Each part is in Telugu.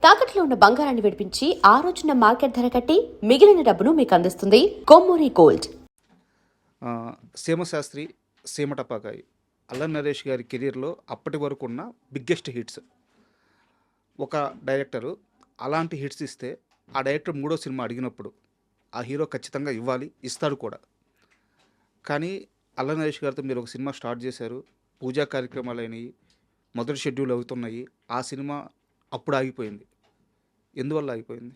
తాకట్లో ఉన్న బంగారాన్ని విడిపించి ఆ రోజున మార్కెట్ ధర కట్టి మిగిలిన డబ్బును మీకు అందిస్తుంది కొమ్మూరి గోల్డ్. సీమశాస్త్రి, సీమటపాకాయి అల్లరి నరేష్ గారి కెరీర్లో అప్పటి వరకు ఉన్న బిగ్గెస్ట్ హిట్స్. ఒక డైరెక్టరు అలాంటి హిట్స్ ఇస్తే ఆ డైరెక్టర్ మూడో సినిమా అడిగినప్పుడు ఆ హీరో ఖచ్చితంగా ఇవ్వాలి, ఇస్తాడు కూడా. కానీ అల్లరి నరేష్ గారితో మీరు ఒక సినిమా స్టార్ట్ చేశారు, పూజా కార్యక్రమాలు అయినాయి, మొదటి షెడ్యూల్ అవుతున్నాయి, ఆ సినిమా అప్పుడు ఆగిపోయింది. ఎందువల్ల ఆగిపోయింది?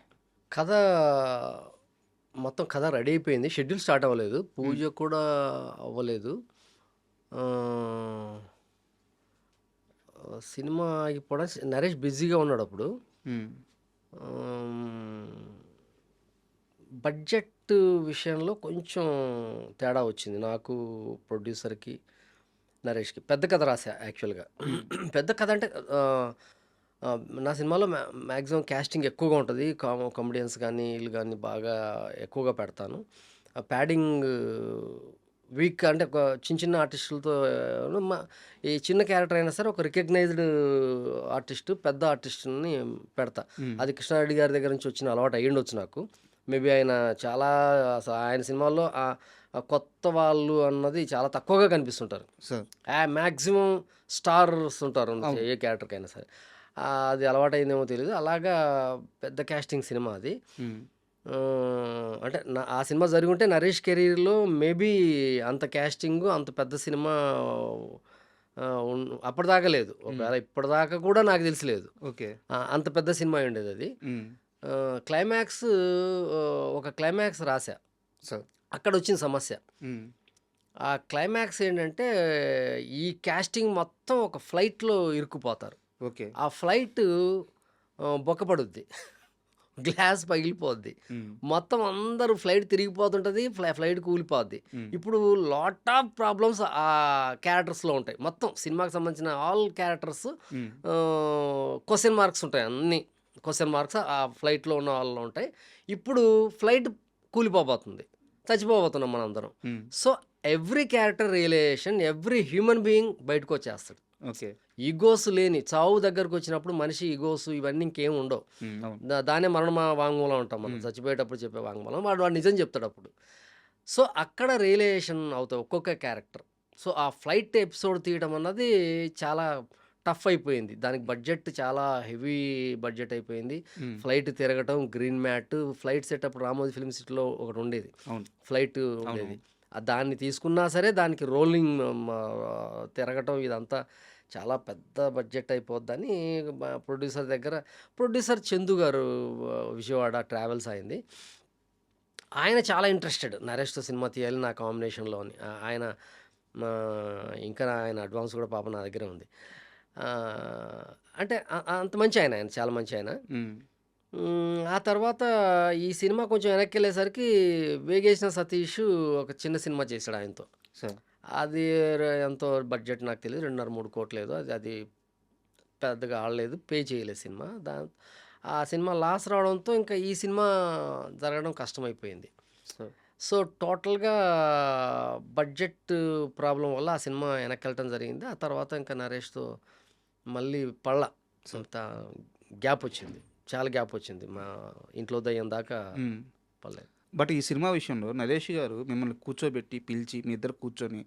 కథ మొత్తం కథ రెడీ అయిపోయింది. షెడ్యూల్ స్టార్ట్ అవ్వలేదు. పూజ కూడా అవ్వలేదు. సినిమా ఆగిపోవడం నరేష్ బిజీగా ఉన్నాడు అప్పుడు. బడ్జెట్ విషయంలో కొంచెం తేడా వచ్చింది నాకు, ప్రొడ్యూసర్కి, నరేష్కి. పెద్ద కథ రాసా యాక్చువల్గా. పెద్ద కథ అంటే నా సినిమాలో మ్యాక్సిమం క్యాస్టింగ్ ఎక్కువగా ఉంటుంది. కామెడియన్స్ కానీ వీళ్ళు కానీ బాగా ఎక్కువగా పెడతాను. ప్యాడింగ్ వీక్ అంటే ఒక చిన్న చిన్న ఆర్టిస్టులతో ఈ చిన్న క్యారెక్టర్ అయినా సరే ఒక రికగ్నైజ్డ్ ఆర్టిస్టు, పెద్ద ఆర్టిస్టుని పెడతా. అది కృష్ణారెడ్డి గారి దగ్గర నుంచి వచ్చిన అలవాటు అయ్యుండొచ్చు నాకు. మేబీ ఆయన చాలా ఆయన సినిమాల్లో కొత్త వాళ్ళు అన్నది చాలా తక్కువగా కనిపిస్తుంటారు. మ్యాక్సిమం స్టార్స్ ఉంటారు ఏ క్యారెక్టర్కైనా సరే. అది అలవాటైందేమో తెలియదు. అలాగా పెద్ద క్యాస్టింగ్ సినిమా అది. అంటే ఆ సినిమా జరిగి ఉంటే నరేష్ కెరీర్లో మేబీ అంత క్యాస్టింగ్, అంత పెద్ద సినిమా అప్పటిదాకా లేదు. ఒకవేళ ఇప్పటిదాకా కూడా నాకు తెలిసి లేదు. ఓకే, అంత పెద్ద సినిమా ఉండేది అది. క్లైమాక్స్ ఒక క్లైమాక్స్ రాశా, అక్కడ వచ్చిన సమస్య. ఆ క్లైమాక్స్ ఏంటంటే ఈ క్యాస్టింగ్ మొత్తం ఒక ఫ్లైట్లో ఇరుక్కుపోతారు. ఓకే, ఆ ఫ్లైట్ బొక్కపడుద్ది, గ్లాస్ పగిలిపోద్ది, మొత్తం అందరూ ఫ్లైట్ తిరిగిపోతుంటుంది, ఫ్లైట్ కూలిపోద్ది. ఇప్పుడు లాట్ ఆఫ్ ప్రాబ్లమ్స్ ఆ క్యారెక్టర్స్లో ఉంటాయి. మొత్తం సినిమాకి సంబంధించిన ఆల్ క్యారెక్టర్స్ క్వశ్చన్ మార్క్స్ ఉంటాయి. అన్ని క్వశ్చన్ మార్క్స్ ఆ ఫ్లైట్లో ఉన్న వాళ్ళలో ఉంటాయి. ఇప్పుడు ఫ్లైట్ కూలిపోబోతుంది, చచ్చిపోబోతున్నాం మనందరం. So every character realization, every human being బయటకు వచ్చేస్తాడు. ఓకే, ఈగోస్ లేని చావు దగ్గరకు వచ్చినప్పుడు మనిషి ఈగోస్ ఇవన్నీ ఇంకేం ఉండవు. దానే మరణ వాంగ్మూలం అంటాం మనం, చచ్చిపోయేటప్పుడు చెప్పే వాంగ్మూలం. వాడు నిజం చెప్తాడు అప్పుడు. సో అక్కడ రియలైజేషన్ అవుతాయి ఒక్కొక్క క్యారెక్టర్. సో ఆ ఫ్లైట్ ఎపిసోడ్ తీయడం అన్నది చాలా టఫ్ అయిపోయింది. దానికి బడ్జెట్ చాలా హెవీ బడ్జెట్ అయిపోయింది. ఫ్లైట్ తిరగటం, green mat, flight setup Ramoji film సిటీలో ఒకటి ఉండేది, ఫ్లైట్ ఉండేది. దాన్ని తీసుకున్నా సరే దానికి రోలింగ్ తిరగటం ఇదంతా చాలా పెద్ద బడ్జెట్ అయిపోద్దని ప్రొడ్యూసర్ చందు గారు, విజయవాడ ట్రావెల్స్ అయింది. ఆయన చాలా ఇంట్రెస్టెడ్ నరేష్తో సినిమా తీయాలి నా కాంబినేషన్లో అని. ఆయన ఇంకా ఆయన అడ్వాన్స్ కూడా పాప నా దగ్గర ఉంది. అంటే అంత మంచి ఆయన చాలా మంచి ఆయన. ఆ తర్వాత ఈ సినిమా కొంచెం వెనక్కి వెళ్ళేసరికి వేగేసిన సతీష్ ఒక చిన్న సినిమా చేశాడు ఆయనతో. అది ఎంతో బడ్జెట్ నాకు తెలియదు, 2.5-3 కోట్లు ఏదో. అది పెద్దగా ఆడలేదు, పే చేయలేదు సినిమా. ఆ సినిమా లాస్ రావడంతో ఇంకా ఈ సినిమా జరగడం కష్టమైపోయింది. సో టోటల్గా బడ్జెట్ ప్రాబ్లం వల్ల ఆ సినిమా వెనక్కి వెళ్ళటం జరిగింది. ఆ తర్వాత ఇంకా నరేష్తో మళ్ళీ గ్యాప్ వచ్చింది, చాలా గ్యాప్ వచ్చింది. మా ఇంట్లో దయ్యం దాకా పడలేదు. బట్ ఈ సినిమా విషయంలో నరేష్ గారు మిమ్మల్ని కూర్చోబెట్టి పిలిచి మీ ఇద్దరు కూర్చొని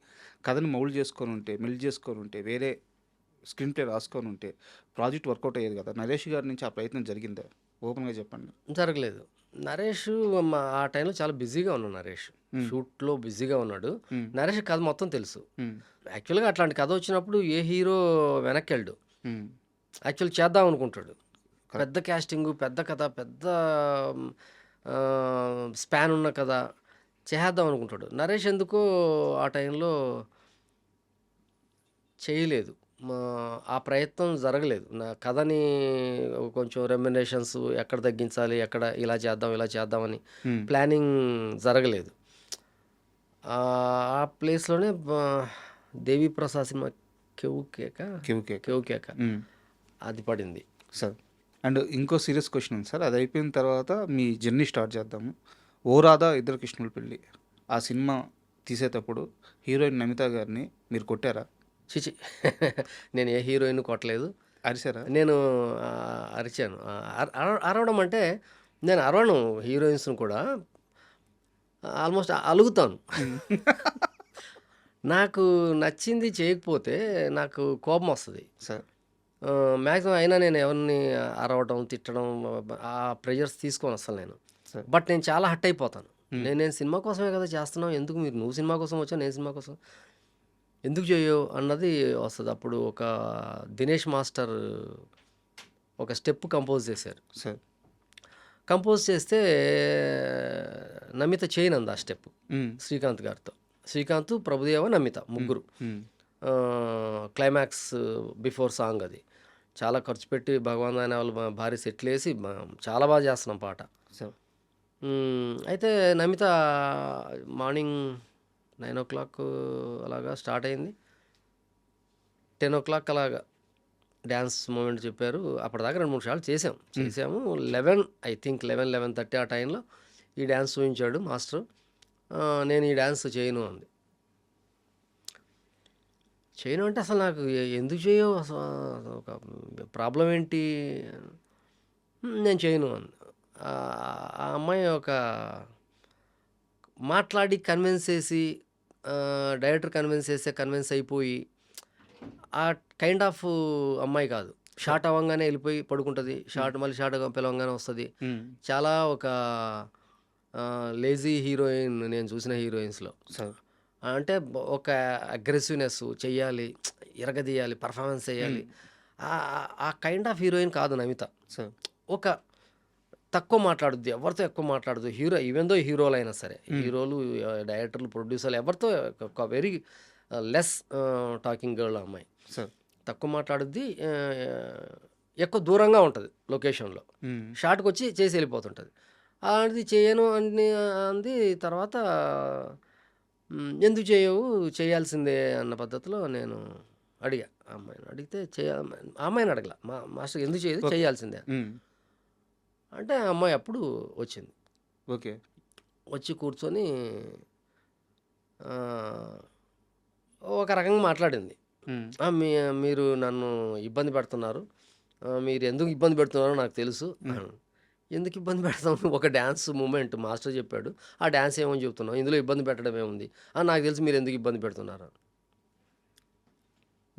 కథని మెల్ట్ చేసుకొని ఉంటే వేరే స్క్రీన్ ప్లే రాసుకొని ఉంటే ప్రాజెక్ట్ వర్కౌట్ అయ్యేది కదా. నరేష్ గారి నుంచి ఆ ప్రయత్నం జరిగిందా? ఓపెన్గా చెప్పండి. జరగలేదు. నరేష్ ఆ టైంలో చాలా బిజీగా ఉన్నాడు. నరేష్ షూట్లో బిజీగా ఉన్నాడు. నరేష్ కథ మొత్తం తెలుసు. యాక్చువల్గా అట్లాంటి కథ వచ్చినప్పుడు ఏ హీరో వెనక్కి వెళ్ళడు, యాక్చువల్ చేద్దాం అనుకుంటాడు. పెద్ద క్యాస్టింగ్, పెద్ద కథ, పెద్ద స్పాన్ ఉన్న కథ చేద్దాం అనుకుంటాడు. నరేష్ ఎందుకో ఆ టైంలో చేయలేదు, ఆ ప్రయత్నం జరగలేదు. నా కథని కొంచెం రెమ్యునరేషన్స్ ఎక్కడ తగ్గించాలి, ఎక్కడ ఇలా చేద్దామని ప్లానింగ్ జరగలేదు. ఆ ప్లేస్లోనే దేవి ప్రసాద్ సినిమా కేక అది పడింది సార్. అండ్ ఇంకో సీరియస్ క్వశ్చన్ ఉంది సార్, అది అయిపోయిన తర్వాత మీ జర్నీ స్టార్ట్ చేద్దాము. ఓ రాధా ఇద్దరు కృష్ణుల పెళ్ళి, ఆ సినిమా తీసేటప్పుడు హీరోయిన్ నమిత గారిని మీరు కొట్టారా? చిచి నేను ఏ హీరోయిన్ కొట్టలేదు. అరిసారా? నేను అరిచాను. అరవడం అంటే నేను అరవను హీరోయిన్స్‌ని కూడా. ఆల్మోస్ట్ అలుగుతాను. హ్మ్. నాకు నచ్చింది చేయకపోతే నాకు కోపమొస్తది. సార్. మాక్సిమం అయినా నేను ఎవరిని అరవడం, తిట్టడం ఆ ప్రెషర్స్ తీసుకోను అసలు నేను. సార్. బట్ నేను చాలా హర్ట్ అయిపోతాను. హ్మ్. నేను సినిమా కోసమే కదా చేస్తున్నావు. ఎందుకు నువ్వు సినిమా కోసం వచ్చావు, నేను సినిమా కోసం ఎందుకు చెయ్యవు అన్నది వస్తది. అప్పుడు ఒక దినేష్ మాస్టర్ ఒక స్టెప్ కంపోజ్ చేశారు. సార్. కంపోజ్ చేస్తే నమిత చేయనంది ఆ స్టెప్ హ్మ్. శ్రీకాంత్ గారితో. శ్రీకాంత్, ప్రభుదేవ, నమిత ముగ్గురు. హ్మ్. క్లైమాక్స్ బిఫోర్ సాంగ్ అది. చాలా ఖర్చు పెట్టి భగవాన్ అనే వాళ్ళు భారీ సెట్లేసి చాలా బాగా చేస్తున్నాం పాట. సార్. అయితే నమిత మార్నింగ్ 9:00 అలాగా స్టార్ట్ అయింది. 10:00 అలాగా డ్యాన్స్ మూమెంట్ చెప్పారు. అప్పటిదాకా 2-3 సార్లు చేసాము. 11 ఐ థింక్ 11:30 ఆ టైంలో ఈ డ్యాన్స్ చూపించాడు మాస్టర్. నేను ఈ డ్యాన్స్ చేయను అంది. చేయను అంటే అసలు నాకు ఎందుకు చేయవు, అసలు ఒక ప్రాబ్లం ఏంటి? నేను చేయను అంది. ఆ అమ్మాయి ఒక మాట్లాడి కన్విన్స్ చేసి డైరెక్టర్ కన్విన్స్ అయిపోయి ఆ కైండ్ ఆఫ్ అమ్మాయి కాదు. షార్ట్ అవ్వంగానే వెళ్ళిపోయి పడుకుంటుంది. మళ్ళీ షార్ట్ పిలవంగానే వస్తుంది. హ్మ్. చాలా ఒక లేజీ హీరోయిన్ నేను చూసిన హీరోయిన్స్లో. సార్. అంటే ఒక అగ్రెసివ్నెస్ చెయ్యాలి, ఇరగదీయాలి, పర్ఫార్మెన్స్ చేయాలి. ఆ కైండ్ ఆఫ్ హీరోయిన్ కాదు నమిత. సార్. ఒక తక్కువ మాట్లాడుద్ది, ఎవరితో ఎక్కువ మాట్లాడదు. ఈవెన్ దో హీరోలు అయినా సరే, హీరోలు, డైరెక్టర్లు, ప్రొడ్యూసర్లు ఎవరితో ఒక వెరీ లెస్ టాకింగ్ గర్ల్ అమ్మాయి. సార్. తక్కువ మాట్లాడుద్ది, ఎక్కువ దూరంగా ఉంటుంది లొకేషన్లో. హ్మ్. షార్ట్కి వచ్చి చేసి వెళ్ళిపోతుంటుంది. అది చేయను అని అంది. తర్వాత ఎందుకు చేయవు, చేయాల్సిందే అన్న పద్ధతిలో నేను అడిగా. అమ్మాయిని అడిగితే అమ్మాయిని అడగల, మాస్టర్ ఎందుకు చేయదు, ఓకే. చేయాల్సిందే హ్మ్. అంటే ఆ అమ్మాయి అప్పుడు వచ్చింది. ఓకే. వచ్చి కూర్చొని ఒక రకంగా మాట్లాడింది. హ్మ్. మీరు నన్ను ఇబ్బంది పెడుతున్నారు, మీరు ఎందుకు ఇబ్బంది పెడుతున్నారో నాకు తెలుసు. ఎందుకు ఇబ్బంది పెడతాం, ఒక డ్యాన్స్ మూమెంట్ మాస్టర్ చెప్పాడు, ఆ డ్యాన్స్ ఏమని చెప్తున్నావు, ఇందులో ఇబ్బంది పెట్టడం ఏముంది, నాకు తెలుసు మీరు ఎందుకు ఇబ్బంది పెడుతున్నారు.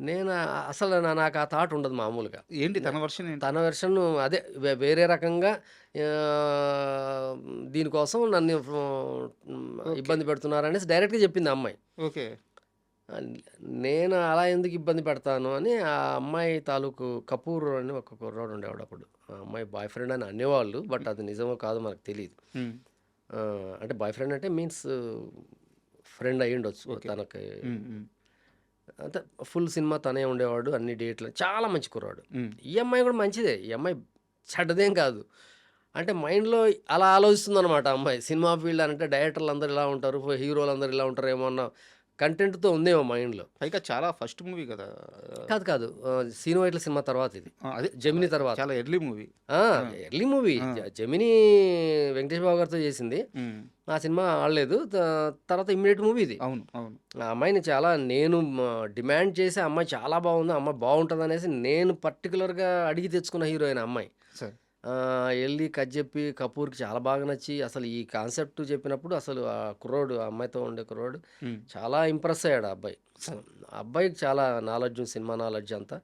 నేను అసలు నాకు ఆ థాట్ ఉండదు మామూలుగా. ఏంటి తన వర్షన్ ఏంటి? తన వెర్షన్ అదే వేరే రకంగా దీనికోసం నన్ను ఇబ్బంది పెడుతున్నారు అనేసి డైరెక్ట్గా చెప్పింది ఆ అమ్మాయి. ఓకే. నేను అలా ఎందుకు ఇబ్బంది పెడతాను అని ఆ అమ్మాయి తాలూకు కపూర్ అని ఒక కుర్రాడు ఉండేవాడు అప్పుడు. ఆ అమ్మాయి బాయ్ ఫ్రెండ్ అని అనేవాళ్ళు, బట్ అది నిజమో కాదో మనకు తెలియదు. హ్మ్. అంటే బాయ్ ఫ్రెండ్ అంటే మీన్స్ ఫ్రెండ్ అయ్యి ఉండొచ్చు ఓకే. తనకి. హ్మ్. హ్మ్. అంటే ఫుల్ సినిమా తనే ఉండేవాడు, అన్ని డేట్లు, చాలా మంచి కుర్రాడు. హ్మ్. ఈ అమ్మాయి కూడా మంచిదే, ఈ అమ్మాయి చెడ్డదేం కాదు. అంటే మైండ్లో అలా ఆలోచిస్తుంది అనమాట అమ్మాయి. సినిమా ఫీల్డ్ అంటే డైరెక్టర్లు అందరు ఇలా ఉంటారు, హీరోలు అందరు ఇలా ఉంటారు ఏమో అన్న కంటెంట్తో ఉందేమో మైండ్లో. పైగా చాలా ఫస్ట్ మూవీ కదా! కాదు సీను వైట్ల సినిమా తర్వాత ఇది, అదే జెమినీ తర్వాత. చాలా ఎర్లీ మూవీ. Early movie. ఆ. జెమినీ వెంకటేష్ బాబు గారితో చేసింది. హ్మ్. ఆ సినిమా ఆడలేదు. తర్వాత ఇమ్మీడియట్ మూవీ ఇది. అవును. అవును. ఆ అమ్మాయిని చాలా నేను డిమాండ్ చేసి, అమ్మాయి చాలా బాగుంది, అమ్మాయి బాగుంటుంది అనేసి నేను పర్టికులర్గా అడిగి తెచ్చుకున్న హీరోయిన్ అమ్మాయి. సార్. వెళ్ళి కథ చెప్పి కపూర్కి చాలా బాగా నచ్చి అసలు ఈ కాన్సెప్ట్ చెప్పినప్పుడు అసలు ఆ కుర్రోడు, ఆ అమ్మాయితో ఉండే కుర్రోడు హ్మ్. చాలా ఇంప్రెస్ అయ్యాడు ఆ అబ్బాయి. ఆ అబ్బాయికి చాలా నాలెడ్జ్, సినిమా నాలెడ్జ్ అంతా.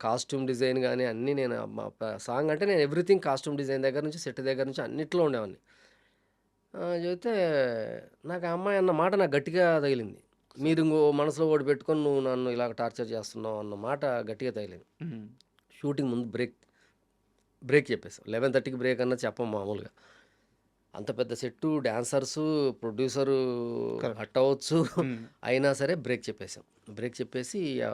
కాస్ట్యూమ్ డిజైన్ కానీ అన్నీ నేను సాంగ్ అంటే నేను ఎవ్రీథింగ్ కాస్ట్యూమ్ డిజైన్ దగ్గర నుంచి సెట్ దగ్గర నుంచి అన్నిట్లో ఉండేవాడిని. చెబితే నాకు ఆ అమ్మాయి అన్న మాట నాకు గట్టిగా తగిలింది. మీరు ఇంకో మనసులో ఒకటి పెట్టుకొని నువ్వు నన్ను ఇలాగ టార్చర్ చేస్తున్నావు అన్న మాట గట్టిగా తగిలింది. హ్మ్. షూటింగ్ ముందు బ్రేక్ చెప్పేసాం. 11:30కి బ్రేక్ అన్నది చెప్పం మామూలుగా. అంత పెద్ద సెట్టు, డాన్సర్సు, ప్రొడ్యూసరు కరెక్ట్. హట్ అవ్వచ్చు. హ్మ్. అయినా సరే బ్రేక్ చెప్పేసాం. బ్రేక్ చెప్పేసి